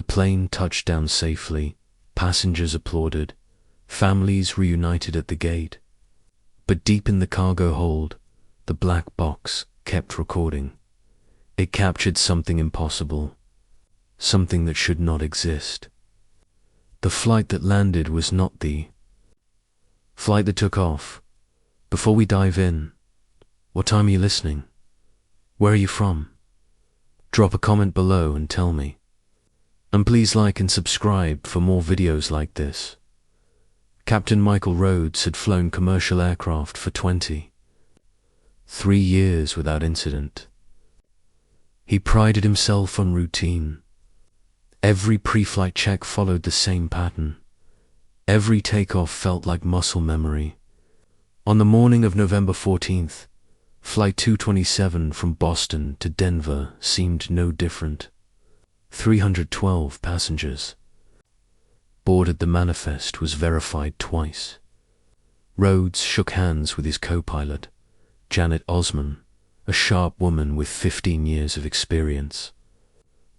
The plane touched down safely, passengers applauded, families reunited at the gate. But deep in the cargo hold, the black box kept recording. It captured something impossible, something that should not exist. The flight that landed was not the flight that took off. Before we dive in, what time are you listening? Where are you from? Drop a comment below and tell me. And please like and subscribe for more videos like this. Captain Michael Rhodes had flown commercial aircraft for 23 years without incident. He prided himself on routine. Every pre-flight check followed the same pattern. Every takeoff felt like muscle memory. On the morning of November 14th, Flight 227 from Boston to Denver seemed no different. 312 passengers boarded. The manifest was verified twice. Rhodes shook hands with his co-pilot, Janet Osman, a sharp woman with 15 years of experience.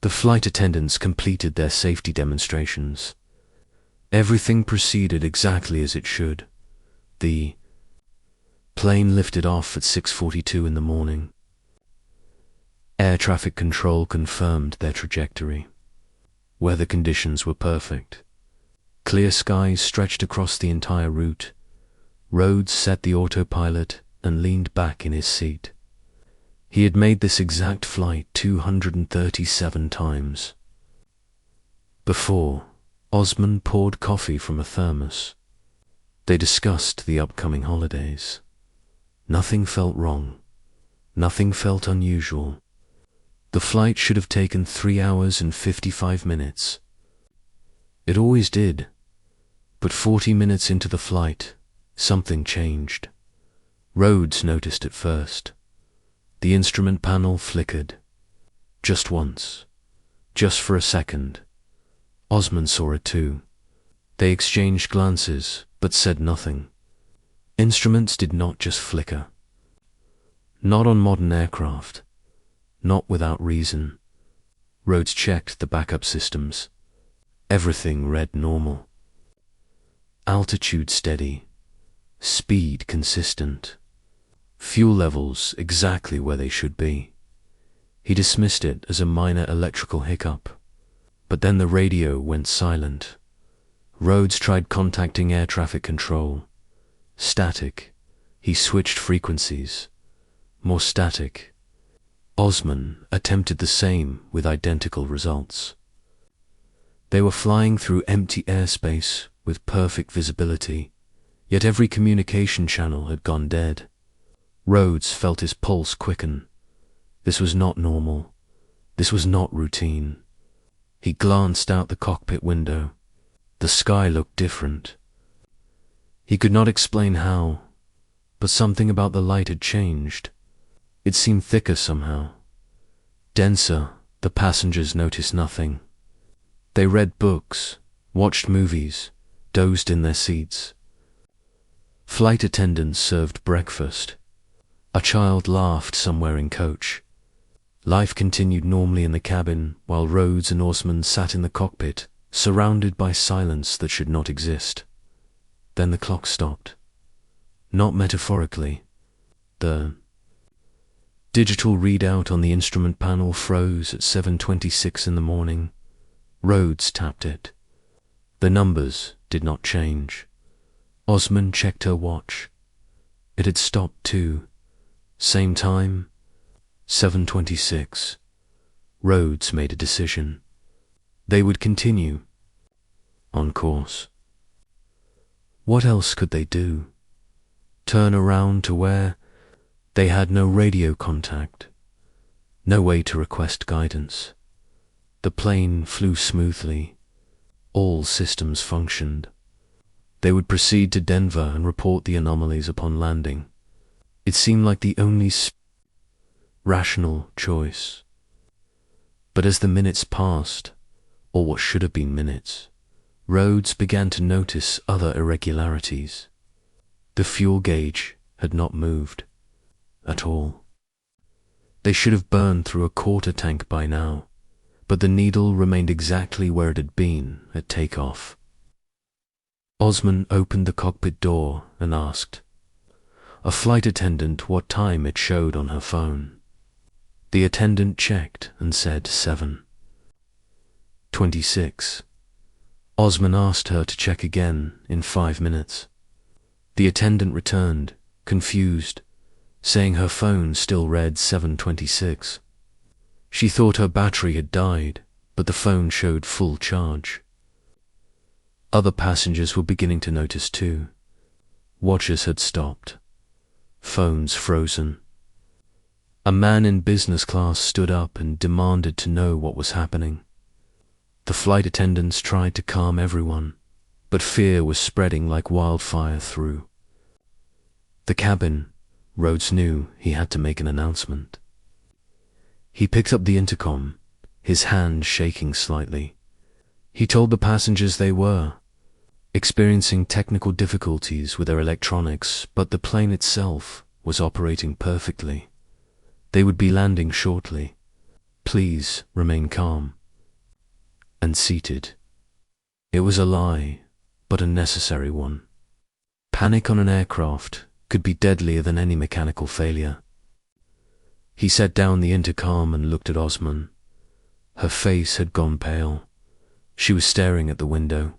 The flight attendants completed their safety demonstrations. Everything proceeded exactly as it should. The plane lifted off at 6:42 in the morning. Air traffic control confirmed their trajectory. Weather conditions were perfect. Clear skies stretched across the entire route. Rhodes set the autopilot and leaned back in his seat. He had made this exact flight 237 times. Before, Osman poured coffee from a thermos. They discussed the upcoming holidays. Nothing felt wrong. Nothing felt unusual. The flight should have taken 3 hours and 55 minutes. It always did. But 40 minutes into the flight, something changed. Rhodes noticed it first. The instrument panel flickered. Just once. Just for a second. Osman saw it too. They exchanged glances, but said nothing. Instruments did not just flicker. Not on modern aircraft. Not without reason. Rhodes checked the backup systems. Everything read normal. Altitude steady. Speed consistent. Fuel levels exactly where they should be. He dismissed it as a minor electrical hiccup. But then the radio went silent. Rhodes tried contacting air traffic control. Static. He switched frequencies. More static. Osman attempted the same with identical results. They were flying through empty airspace with perfect visibility, yet every communication channel had gone dead. Rhodes felt his pulse quicken. This was not normal. This was not routine. He glanced out the cockpit window. The sky looked different. He could not explain how, but something about the light had changed. It seemed thicker somehow. Denser. The passengers noticed nothing. They read books, watched movies, dozed in their seats. Flight attendants served breakfast. A child laughed somewhere in coach. Life continued normally in the cabin, while Rhodes and Osman sat in the cockpit, surrounded by silence that should not exist. Then the clock stopped. Not metaphorically. The digital readout on the instrument panel froze at 7:26 in the morning. Rhodes tapped it. The numbers did not change. Osman checked her watch. It had stopped too. Same time, 7:26. Rhodes made a decision. They would continue. On course. What else could they do? Turn around to where they had no radio contact, no way to request guidance. The plane flew smoothly. All systems functioned. They would proceed to Denver and report the anomalies upon landing. It seemed like the only rational choice. But as the minutes passed, or what should have been minutes, Rhodes began to notice other irregularities. The fuel gauge had not moved at all. They should have burned through a quarter tank by now, but the needle remained exactly where it had been at takeoff. Osman opened the cockpit door and asked a flight attendant what time it showed on her phone. The attendant checked and said 7:26. Osman asked her to check again in 5 minutes. The attendant returned, confused, saying her phone still read 7:26. She thought her battery had died, but the phone showed full charge. Other passengers were beginning to notice too. Watches had stopped. Phones frozen. A man in business class stood up and demanded to know what was happening. The flight attendants tried to calm everyone, but fear was spreading like wildfire through the cabin. Rhodes knew he had to make an announcement. He picked up the intercom, his hand shaking slightly. He told the passengers they were experiencing technical difficulties with their electronics, but the plane itself was operating perfectly. They would be landing shortly. Please remain calm and seated. It was a lie, but a necessary one. Panic on an aircraft could be deadlier than any mechanical failure. He set down the intercom and looked at Osman. Her face had gone pale. She was staring at the window.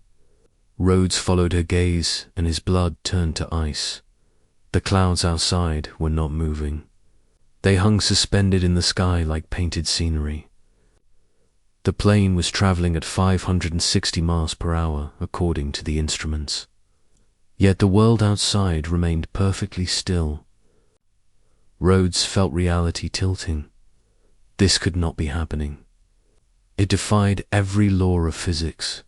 Rhodes followed her gaze and his blood turned to ice. The clouds outside were not moving. They hung suspended in the sky like painted scenery. The plane was traveling at 560 miles per hour according to the instruments. Yet the world outside remained perfectly still. Rhodes felt reality tilting. This could not be happening. It defied every law of physics,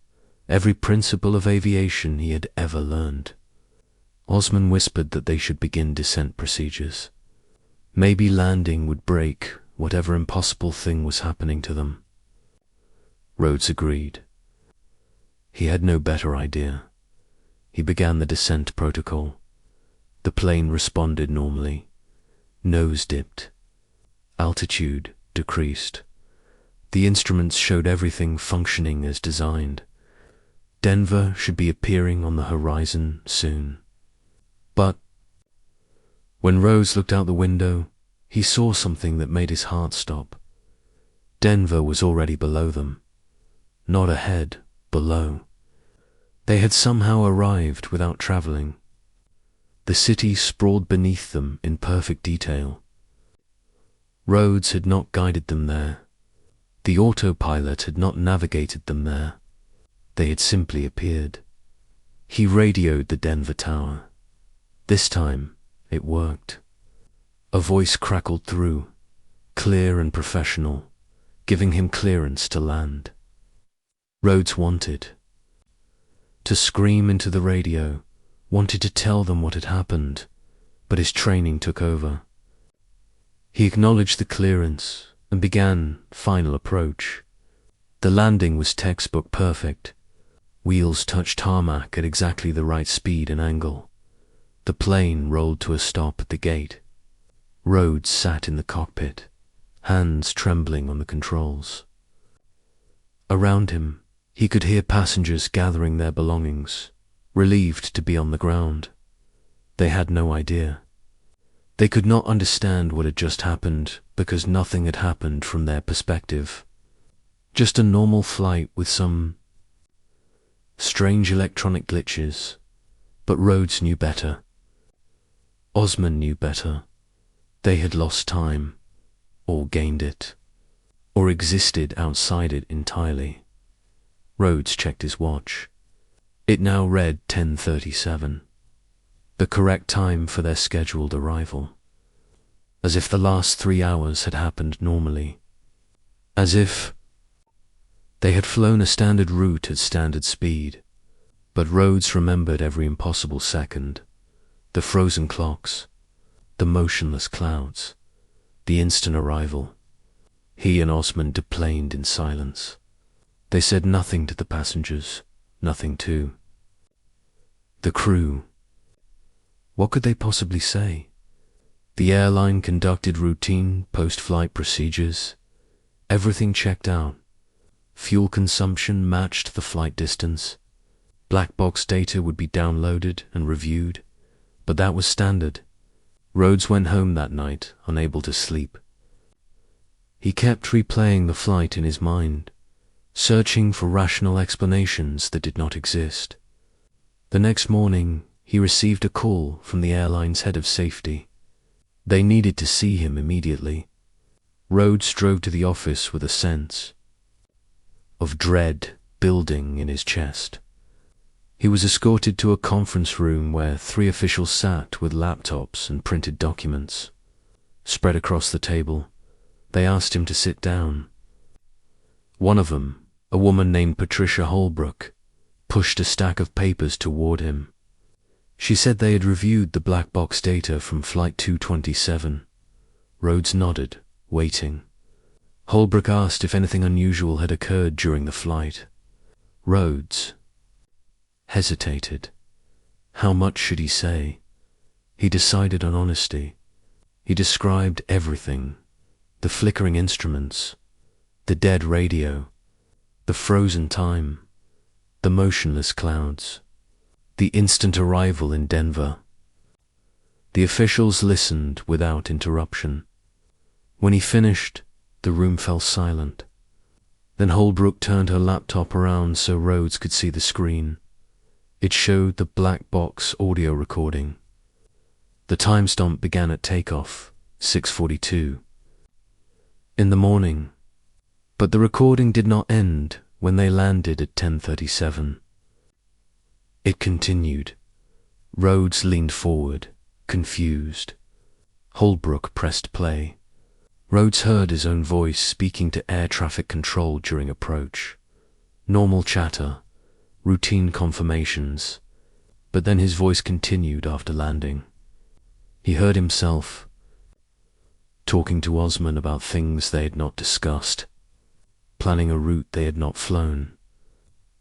every principle of aviation he had ever learned. Osman whispered that they should begin descent procedures. Maybe landing would break whatever impossible thing was happening to them. Rhodes agreed. He had no better idea. He began the descent protocol. The plane responded normally. Nose dipped. Altitude decreased. The instruments showed everything functioning as designed. Denver should be appearing on the horizon soon. But when Rhodes looked out the window, he saw something that made his heart stop. Denver was already below them. Not ahead, below. They had somehow arrived without traveling. The city sprawled beneath them in perfect detail. Rhodes had not guided them there. The autopilot had not navigated them there. They had simply appeared. He radioed the Denver tower. This time, it worked. A voice crackled through, clear and professional, giving him clearance to land. Rhodes wanted to scream into the radio, wanted to tell them what had happened, but his training took over. He acknowledged the clearance and began final approach. The landing was textbook perfect. Wheels touched tarmac at exactly the right speed and angle. The plane rolled to a stop at the gate. Rhodes sat in the cockpit, hands trembling on the controls. Around him, he could hear passengers gathering their belongings, relieved to be on the ground. They had no idea. They could not understand what had just happened because nothing had happened from their perspective. Just a normal flight with some strange electronic glitches. But Rhodes knew better. Osman knew better. They had lost time, or gained it, or existed outside it entirely. Rhodes checked his watch. It now read 10:37, the correct time for their scheduled arrival. As if the last 3 hours had happened normally. As if they had flown a standard route at standard speed. But Rhodes remembered every impossible second. The frozen clocks, the motionless clouds, the instant arrival. He and Osman deplaned in silence. They said nothing to the passengers, nothing to the crew. What could they possibly say? The airline conducted routine post-flight procedures. Everything checked out. Fuel consumption matched the flight distance. Black box data would be downloaded and reviewed, but that was standard. Rhodes went home that night, unable to sleep. He kept replaying the flight in his mind, searching for rational explanations that did not exist. The next morning, he received a call from the airline's head of safety. They needed to see him immediately. Rhodes drove to the office with a sense of dread building in his chest. He was escorted to a conference room where 3 officials sat with laptops and printed documents. Spread across the table, they asked him to sit down. One of them, a woman named Patricia Holbrook, pushed a stack of papers toward him. She said they had reviewed the black box data from Flight 227. Rhodes nodded, waiting. Holbrook asked if anything unusual had occurred during the flight. Rhodes hesitated. How much should he say? He decided on honesty. He described everything: the flickering instruments, the dead radio, the frozen time, the motionless clouds, the instant arrival in Denver. The officials listened without interruption. When he finished, the room fell silent. Then Holbrook turned her laptop around so Rhodes could see the screen. It showed the black box audio recording. The timestamp began at takeoff, 6:42 in the morning, but the recording did not end when they landed at 10:37. It continued. Rhodes leaned forward, confused. Holbrook pressed play. Rhodes heard his own voice speaking to air traffic control during approach. Normal chatter, routine confirmations, but then his voice continued after landing. He heard himself talking to Osman about things they had not discussed, planning a route they had not flown.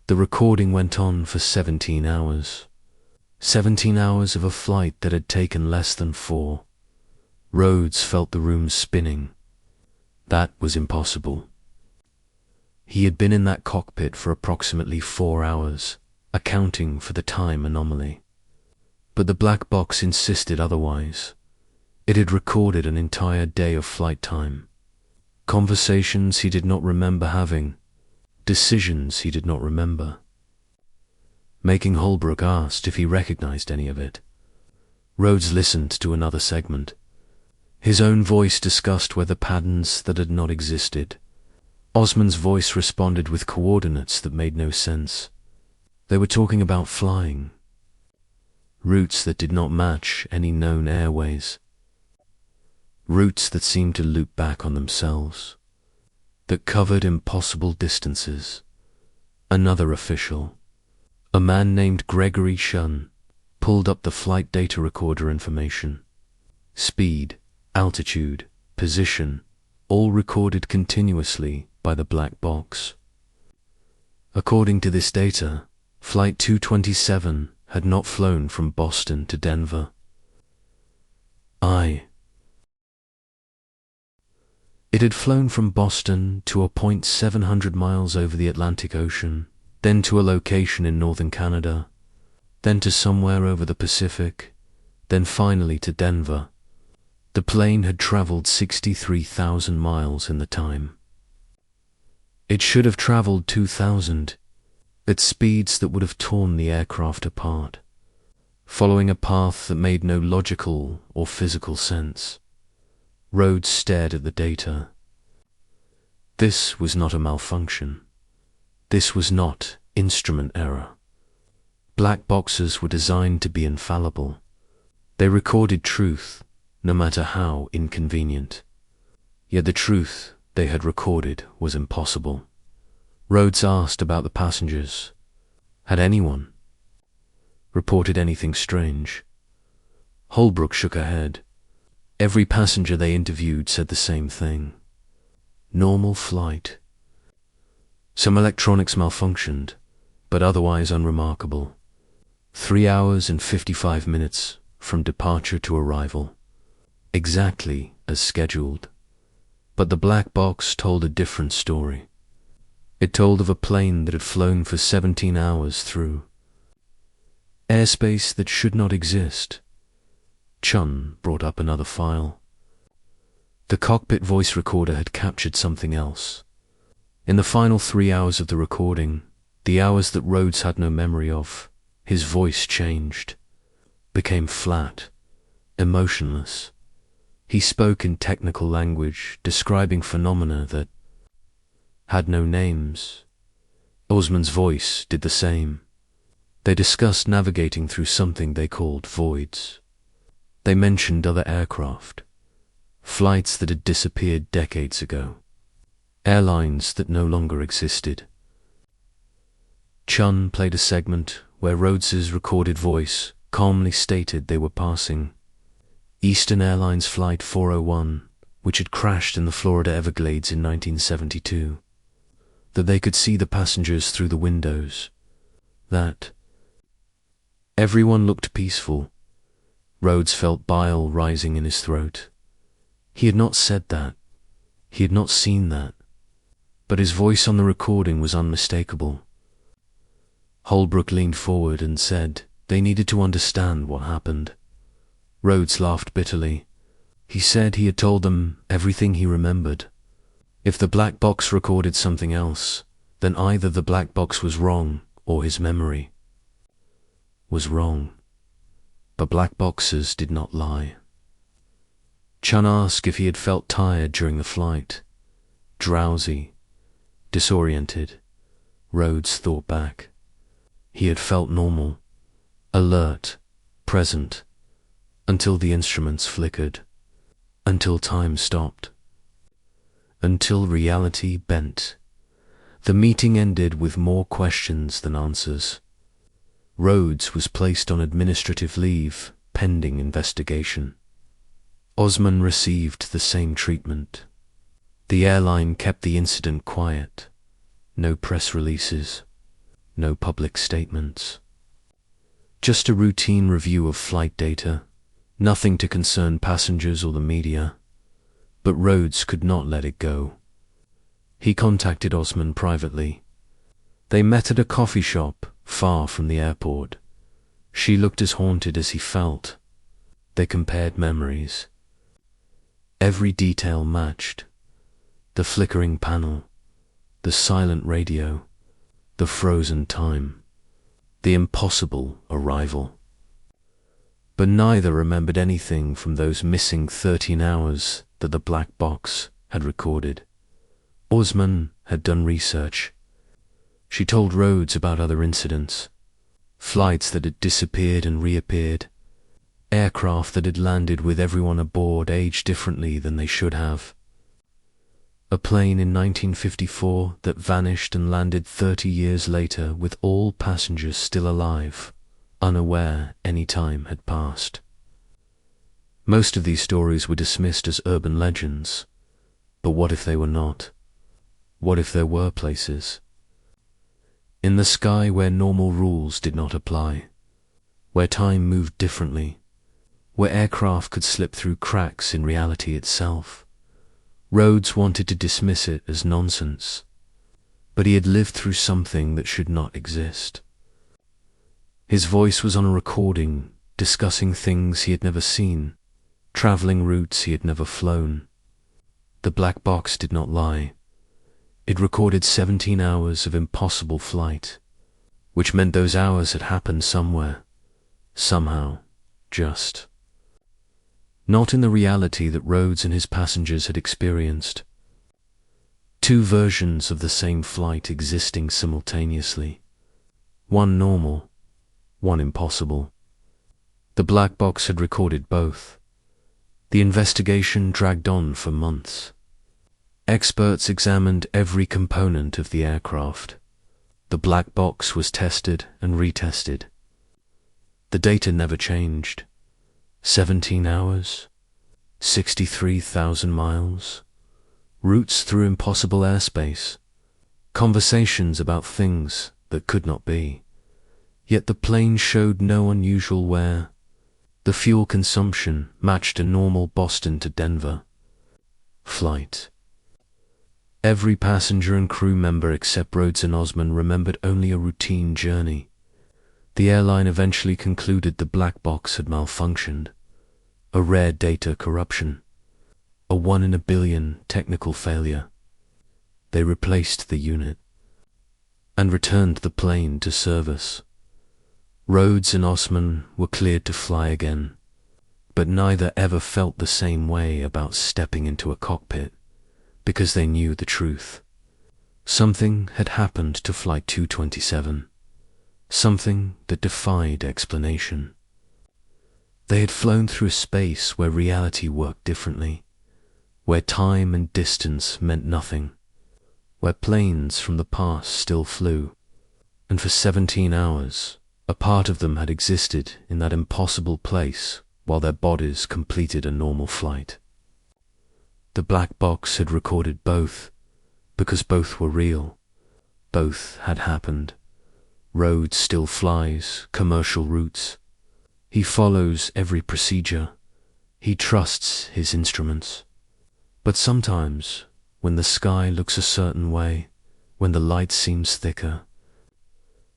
The recording went on for 17 hours. 17 hours of a flight that had taken less than 4. Rhodes felt the room spinning. That was impossible. He had been in that cockpit for approximately 4 hours, accounting for the time anomaly. But the black box insisted otherwise. It had recorded an entire day of flight time. Conversations he did not remember having. Decisions he did not remember. Making Holbrook asked if he recognized any of it. Rhodes listened to another segment. His own voice discussed weather patterns that had not existed. Osman's voice responded with coordinates that made no sense. They were talking about flying. Routes that did not match any known airways. Routes that seemed to loop back on themselves. That covered impossible distances. Another official, a man named Gregory Shun, pulled up the flight data recorder information. Speed, altitude, position, all recorded continuously by the black box. According to this data, Flight 227 had not flown from Boston to Denver. It had flown from Boston to a point 700 miles over the Atlantic Ocean, then to a location in northern Canada, then to somewhere over the Pacific, then finally to Denver. The plane had traveled 63,000 miles in the time. It should have traveled 2,000, at speeds that would have torn the aircraft apart, following a path that made no logical or physical sense. Rhodes stared at the data. This was not a malfunction. This was not instrument error. Black boxes were designed to be infallible. They recorded truth, no matter how inconvenient. Yet the truth they had recorded was impossible. Rhodes asked about the passengers. Had anyone reported anything strange? Holbrook shook her head. Every passenger they interviewed said the same thing. Normal flight. Some electronics malfunctioned, but otherwise unremarkable. 3 hours and 55 minutes from departure to arrival. Exactly as scheduled. But the black box told a different story. It told of a plane that had flown for 17 hours through airspace that should not exist. Chun brought up another file. The cockpit voice recorder had captured something else. In the final 3 hours of the recording, the hours that Rhodes had no memory of, his voice changed, became flat, emotionless. He spoke in technical language, describing phenomena that had no names. Osman's voice did the same. They discussed navigating through something they called voids. They mentioned other aircraft, flights that had disappeared decades ago, airlines that no longer existed. Chun played a segment where Rhodes's recorded voice calmly stated they were passing Eastern Airlines Flight 401, which had crashed in the Florida Everglades in 1972, that they could see the passengers through the windows, that everyone looked peaceful. Rhodes felt bile rising in his throat. He had not said that. He had not seen that. But his voice on the recording was unmistakable. Holbrook leaned forward and said they needed to understand what happened. Rhodes laughed bitterly. He said he had told them everything he remembered. If the black box recorded something else, then either the black box was wrong or his memory was wrong. But black boxes did not lie. Chun asked if he had felt tired during the flight, drowsy, disoriented. Rhodes thought back. He had felt normal, alert, present, until the instruments flickered, until time stopped, until reality bent. The meeting ended with more questions than answers. Rhodes was placed on administrative leave, pending investigation. Osman received the same treatment. The airline kept the incident quiet. No press releases, no public statements. Just a routine review of flight data, nothing to concern passengers or the media. But Rhodes could not let it go. He contacted Osman privately. They met at a coffee shop far from the airport. She looked as haunted as he felt. They compared memories. Every detail matched. The flickering panel, the silent radio, the frozen time, the impossible arrival. But neither remembered anything from those missing 13 hours that the black box had recorded. Osman had done research. She told Rhodes about other incidents, flights that had disappeared and reappeared, aircraft that had landed with everyone aboard aged differently than they should have. A plane in 1954 that vanished and landed 30 years later with all passengers still alive, unaware any time had passed. Most of these stories were dismissed as urban legends, but what if they were not? What if there were places in the sky where normal rules did not apply, where time moved differently, where aircraft could slip through cracks in reality itself? Rhodes wanted to dismiss it as nonsense, but he had lived through something that should not exist. His voice was on a recording, discussing things he had never seen, traveling routes he had never flown. The black box did not lie. It recorded 17 hours of impossible flight, which meant those hours had happened somewhere, somehow, just. Not in the reality that Rhodes and his passengers had experienced. Two versions of the same flight existing simultaneously. One normal, one impossible. The black box had recorded both. The investigation dragged on for months. Experts examined every component of the aircraft. The black box was tested and retested. The data never changed. 17 hours, 63,000 miles, routes through impossible airspace, conversations about things that could not be. Yet the plane showed no unusual wear. The fuel consumption matched a normal Boston to Denver flight. Every passenger and crew member except Rhodes and Osman remembered only a routine journey. The airline eventually concluded the black box had malfunctioned, a rare data corruption, a 1 in a billion technical failure. They replaced the unit and returned the plane to service. Rhodes and Osman were cleared to fly again, but neither ever felt the same way about stepping into a cockpit, because they knew the truth. Something had happened to Flight 227, something that defied explanation. They had flown through a space where reality worked differently, where time and distance meant nothing, where planes from the past still flew, and for 17 hours, a part of them had existed in that impossible place while their bodies completed a normal flight. The black box had recorded both, because both were real. Both had happened. Rhodes still flies commercial routes. He follows every procedure. He trusts his instruments. But sometimes, when the sky looks a certain way, when the light seems thicker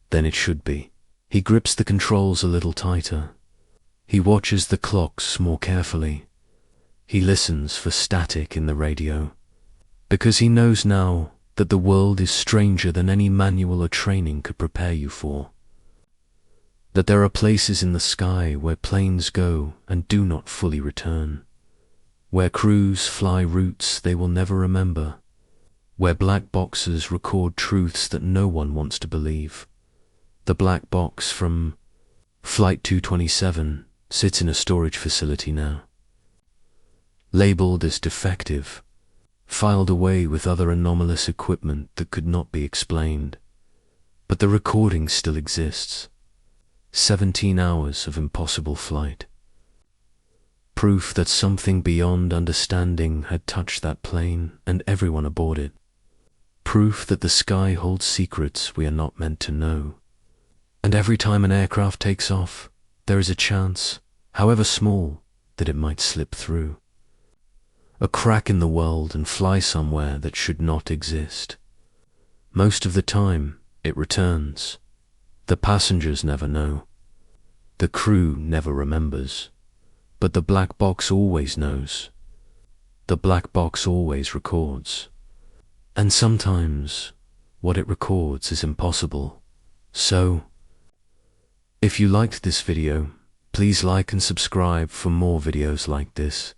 than it should be, he grips the controls a little tighter. He watches the clocks more carefully. He listens for static in the radio, because he knows now that the world is stranger than any manual or training could prepare you for. That there are places in the sky where planes go and do not fully return, where crews fly routes they will never remember, where black boxes record truths that no one wants to believe. The black box from Flight 227 sits in a storage facility now, labeled as defective, filed away with other anomalous equipment that could not be explained. But the recording still exists. 17 hours of impossible flight. Proof that something beyond understanding had touched that plane and everyone aboard it. Proof that the sky holds secrets we are not meant to know. And every time an aircraft takes off, there is a chance, however small, that it might slip through. A crack in the world and fly somewhere that should not exist. Most of the time, it returns. The passengers never know. The crew never remembers. But the black box always knows. The black box always records. And sometimes, what it records is impossible. So, if you liked this video, please like and subscribe for more videos like this.